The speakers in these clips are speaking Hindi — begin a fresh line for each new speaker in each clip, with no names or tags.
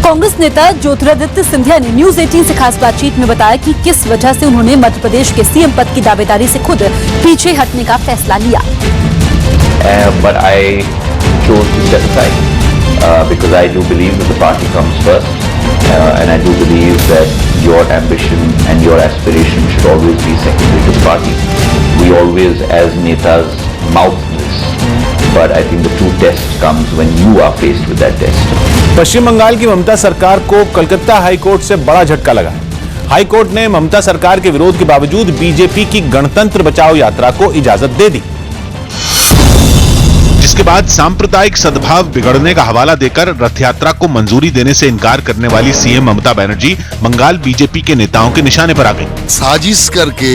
कांग्रेस नेता ज्योतिरादित्य सिंधिया ने न्यूज 18 से खास बातचीत में बताया कि किस वजह से उन्होंने मध्य प्रदेश के सीएम पद की दावेदारी से खुद पीछे हटने का फैसला लिया।
But I chose to step aside because I do believe that the party comes first, and I do believe that your ambition and your aspiration should always be secondary to the party. We always, as netas, mouth this, but I think the true test comes when you are faced with that test.
पश्चिम बंगाल की ममता सरकार को कलकत्ता हाईकोर्ट से बड़ा झटका लगा। हाईकोर्ट ने ममता सरकार के विरोध के बावजूद बीजेपी की गणतंत्र बचाओ यात्रा को इजाजत दे दी, जिसके बाद सांप्रदायिक सद्भाव बिगड़ने का हवाला देकर रथ यात्रा को मंजूरी देने से इनकार करने वाली सीएम ममता बनर्जी बंगाल बीजेपी के नेताओं के निशाने पर आ गई।
साजिश करके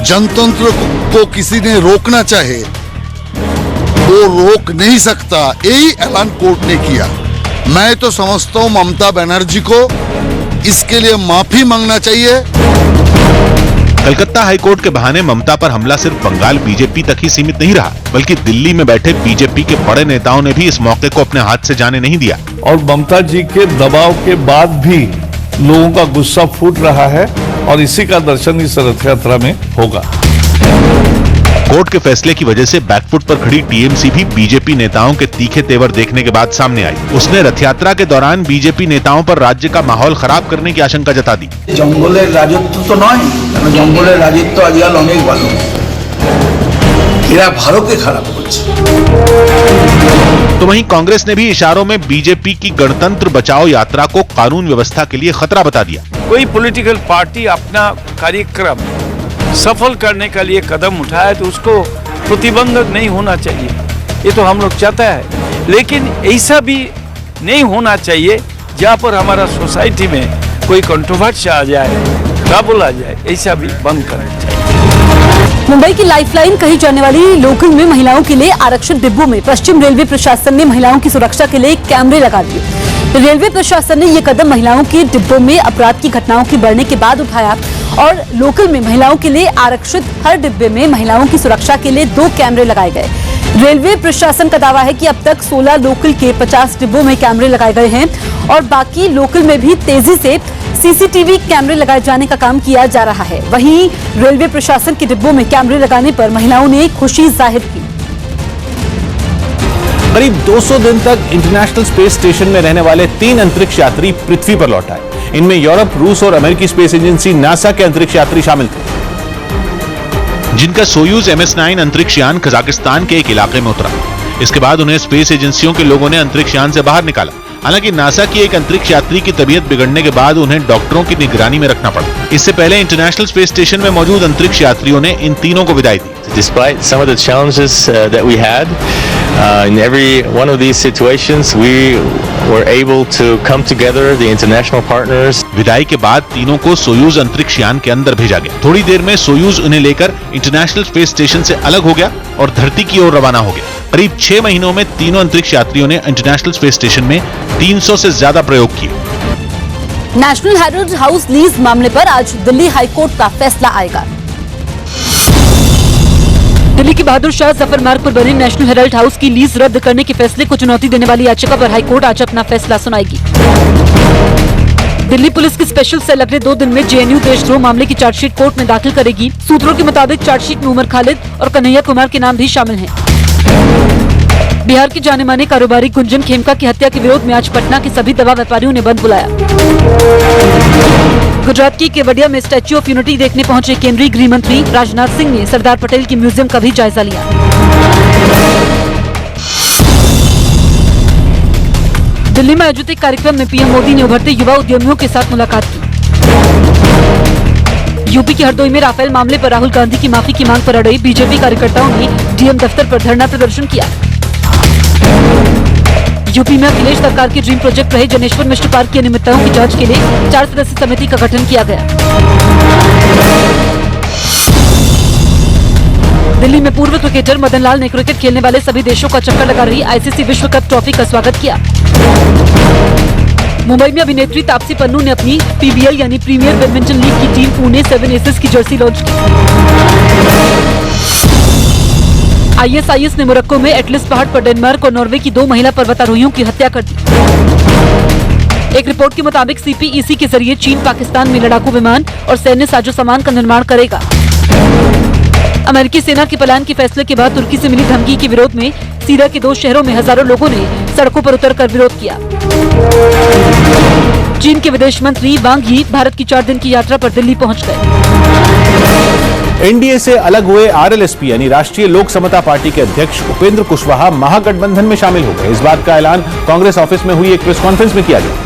जनतंत्र को किसी ने रोकना चाहे वो रोक नहीं सकता, यही ऐलान कोर्ट ने किया। मैं तो समझता हूं ममता बनर्जी को इसके लिए माफी मांगना चाहिए।
कलकत्ता हाईकोर्ट के बहाने ममता पर हमला सिर्फ बंगाल बीजेपी तक ही सीमित नहीं रहा, बल्कि दिल्ली में बैठे बीजेपी के बड़े नेताओं ने भी इस मौके को अपने हाथ से जाने नहीं दिया।
और ममता जी के दबाव के बाद भी लोगों का गुस्सा फूट रहा है और इसी का दर्शन इस रथ यात्रा में होगा।
कोर्ट के फैसले की वजह से बैकफुट पर खड़ी टीएमसी भी बीजेपी नेताओं के तीखे तेवर देखने के बाद सामने आई। उसने रथ यात्रा के दौरान बीजेपी नेताओं पर राज्य का माहौल खराब करने की आशंका जता दी।
जंगलेर राजत्व तो नয়, जंगलेर राजत्व आजकल अनेक भालो, एरा भारतকে खराब করছে।
तो वहीं कांग्रेस ने भी इशारों में बीजेपी की गणतंत्र बचाओ यात्रा को कानून व्यवस्था के लिए खतरा बता दिया।
कोई पॉलिटिकल पार्टी अपना कार्यक्रम सफल करने के लिए कदम उठाए तो उसको प्रतिबंधक नहीं होना चाहिए, ये तो हम लोग चाहते हैं, लेकिन ऐसा भी नहीं होना चाहिए जहाँ पर हमारा सोसाइटी में कोई कंट्रोवर्सी आ जाए, ट्रबल आ जाए, ऐसा भी बंद करना चाहिए।
मुंबई की लाइफलाइन कही जाने वाली लोकल में महिलाओं के लिए आरक्षित डिब्बों में पश्चिम रेलवे प्रशासन ने महिलाओं की सुरक्षा के लिए कैमरे लगा दिए। रेलवे प्रशासन ने यह कदम महिलाओं के डिब्बों में अपराध की घटनाओं के बढ़ने के बाद उठाया और लोकल में महिलाओं के लिए आरक्षित हर डिब्बे में महिलाओं की सुरक्षा के लिए 2 कैमरे लगाए गए। रेलवे प्रशासन का दावा है कि अब तक 16 लोकल के 50 डिब्बों में कैमरे लगाए गए हैं और बाकी लोकल में भी तेजी से सीसीटीवी कैमरे लगाए जाने का काम किया जा रहा है। वहीं रेलवे प्रशासन के डिब्बों में कैमरे लगाने पर महिलाओं ने खुशी जाहिर की।
करीब 200 दिन तक इंटरनेशनल स्पेस स्टेशन में रहने वाले 3 अंतरिक्ष यात्री पृथ्वी पर लौट आए। इनमें यूरोप, रूस और अमेरिकी स्पेस एजेंसी नासा के अंतरिक्ष यात्री शामिल थे, जिनका सोयूज MS-9 अंतरिक्ष यान कजाकिस्तान के एक इलाके में उतरा। इसके बाद उन्हें स्पेस एजेंसियों के लोगों ने अंतरिक्ष यान से बाहर निकाला। हालांकि नासा की एक अंतरिक्ष यात्री की तबीयत बिगड़ने के बाद उन्हें डॉक्टरों की निगरानी में रखना पड़ा। इससे पहले इंटरनेशनल स्पेस स्टेशन में मौजूद अंतरिक्ष यात्रियों ने इन तीनों को विदाई दी।
Despite some of the challenges that we had, in every one of these situations, we were able to come together, the international partners.
विदाई के बाद तीनों को सोयूज अंतरिक्ष यान के अंदर भेजा गया। थोड़ी देर में सोयूज उन्हें लेकर इंटरनेशनल स्पेस स्टेशन से अलग हो गया और धरती की ओर रवाना हो गया। करीब 6 महीनों में तीनों अंतरिक्ष यात्रियों ने इंटरनेशनल स्पेस स्टेशन में 300 से ज्यादा प्रयोग किए।
नेशनल हेरिटेज हाउस लीज मामले पर आज दिल्ली हाईकोर्ट का फैसला आएगा। दिल्ली के बहादुर शाह जफर मार्ग पर बने नेशनल हेरिटेज हाउस की लीज रद्द करने के फैसले को चुनौती देने वाली याचिका पर हाईकोर्ट आज अपना फैसला सुनाएगी। दिल्ली पुलिस की स्पेशल सेल अगले 2 दिन में JNU देशद्रोह मामले की चार्जशीट कोर्ट में दाखिल करेगी। सूत्रों के मुताबिक चार्जशीट में उमर खालिद और कन्हैया कुमार के नाम भी शामिल हैं। बिहार की जाने माने कारोबारी गुंजन खेमका की हत्या के विरोध में आज पटना के सभी दवा व्यापारियों ने बंद बुलाया। गुजरात की केवडिया में स्टैच्यू ऑफ यूनिटी देखने पहुंचे केंद्रीय गृह मंत्री राजनाथ सिंह ने सरदार पटेल की म्यूजियम का भी जायजा लिया। दिल्ली में आयोजित एक कार्यक्रम में पीएम मोदी ने उभरते युवा उद्यमियों के साथ मुलाकात की। यूपी के हरदोई में राफेल मामले पर राहुल गांधी की माफी की मांग पर अड़े बीजेपी कार्यकर्ताओं ने डीएम दफ्तर पर धरना प्रदर्शन किया। यूपी में अखिलेश सरकार के ड्रीम प्रोजेक्ट रहे जनेश्वर मिश्र पार्क की अनियमितताओं की जांच के लिए 4 सदस्यीय समिति का गठन किया गया। दिल्ली में पूर्व क्रिकेटर मदन लाल ने क्रिकेट खेलने वाले सभी देशों का चक्कर लगा रही आईसीसी विश्व कप ट्रॉफी का स्वागत किया। मुंबई में अभिनेत्री तापसी पन्नू ने अपनी PBL यानी प्रीमियर बैडमिंटन लीग की टीम पुणे 7 एसेस की जर्सी लॉन्च की। ISIS ने मोरक्को में एटलस पहाड़ पर डेनमार्क और नॉर्वे की 2 महिला पर्वतारोहियों की हत्या कर दी। एक रिपोर्ट के मुताबिक सीपीईसी के जरिए चीन पाकिस्तान में लड़ाकू विमान और सैन्य साजो सामान का निर्माण करेगा। अमेरिकी सेना के पलायन के फैसले के बाद तुर्की से मिली धमकी के विरोध में सीरिया के 2 शहरों में हजारों लोगों ने सड़कों पर उतरकर विरोध किया। चीन के विदेश मंत्री वांग यी भारत की 4 दिन की यात्रा पर दिल्ली पहुंच गए।
एनडीए से अलग हुए आरएलएसपी यानी राष्ट्रीय लोक समता पार्टी के अध्यक्ष उपेंद्र कुशवाहा महागठबंधन में शामिल हो गए। इस बात का ऐलान कांग्रेस ऑफिस में हुई एक प्रेस कॉन्फ्रेंस में किया गया,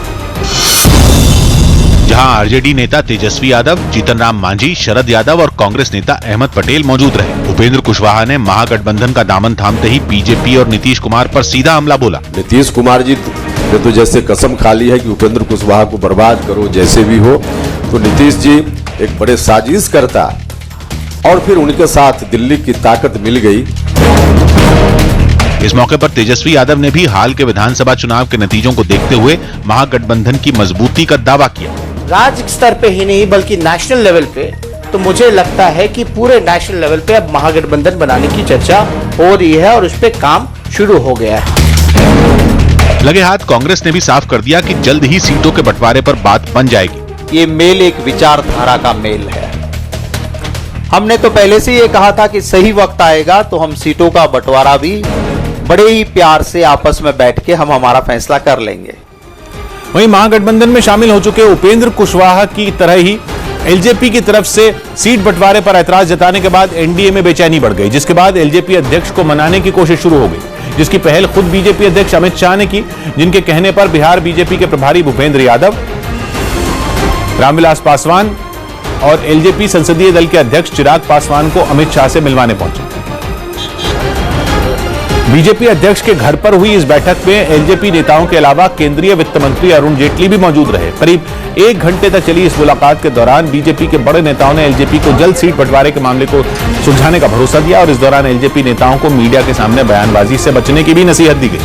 जहां आरजेडी नेता तेजस्वी यादव, जीतन राम मांझी, शरद यादव और कांग्रेस नेता अहमद पटेल मौजूद रहे। उपेंद्र कुशवाहा ने महागठबंधन का दामन थामते ही बीजेपी और नीतीश कुमार पर सीधा हमला बोला।
नीतीश कुमार जी ने तो जैसे कसम खा ली है कि उपेंद्र कुशवाहा को बर्बाद करो जैसे भी हो, तो नीतीश जी एक बड़े साजिश करता और फिर उनके साथ दिल्ली की ताकत मिल गई।
इस मौके पर तेजस्वी यादव ने भी हाल के विधानसभा चुनाव के नतीजों को देखते हुए महागठबंधन की मजबूती का दावा किया।
राज्य स्तर पे ही नहीं बल्कि नेशनल लेवल पे तो मुझे लगता है कि पूरे नेशनल लेवल पे अब महागठबंधन बनाने की चर्चा हो रही है और उस पे काम शुरू हो गया है।
लगे हाथ कांग्रेस ने भी साफ कर दिया कि जल्द ही सीटों के बंटवारे पर बात बन जाएगी।
ये मेल एक विचारधारा का मेल है। हमने तो पहले से ये कहा था कि सही वक्त आएगा तो हम सीटों का बंटवारा भी बड़े ही प्यार से आपस में बैठ के हम हमारा फैसला कर लेंगे।
वहीं महागठबंधन में शामिल हो चुके उपेंद्र कुशवाहा की तरह ही एलजेपी की तरफ से सीट बंटवारे पर ऐतराज जताने के बाद एनडीए में बेचैनी बढ़ गई, जिसके बाद एलजेपी अध्यक्ष को मनाने की कोशिश शुरू हो गई, जिसकी पहल खुद बीजेपी अध्यक्ष अमित शाह ने की, जिनके कहने पर बिहार बीजेपी के प्रभारी भूपेंद्र यादव, रामविलास पासवान और एलजेपी संसदीय दल के अध्यक्ष चिराग पासवान को अमित शाह से मिलवाने पहुंचे। बीजेपी अध्यक्ष के घर पर हुई इस बैठक में एलजेपी नेताओं के अलावा केंद्रीय वित्त मंत्री अरुण जेटली भी मौजूद रहे। करीब 1 घंटे तक चली इस मुलाकात के दौरान बीजेपी के बड़े नेताओं ने एलजेपी को जल्द सीट बंटवारे के मामले को सुलझाने का भरोसा दिया और इस दौरान एलजेपी नेताओं को मीडिया के सामने बयानबाजी से बचने की भी नसीहत दी गई।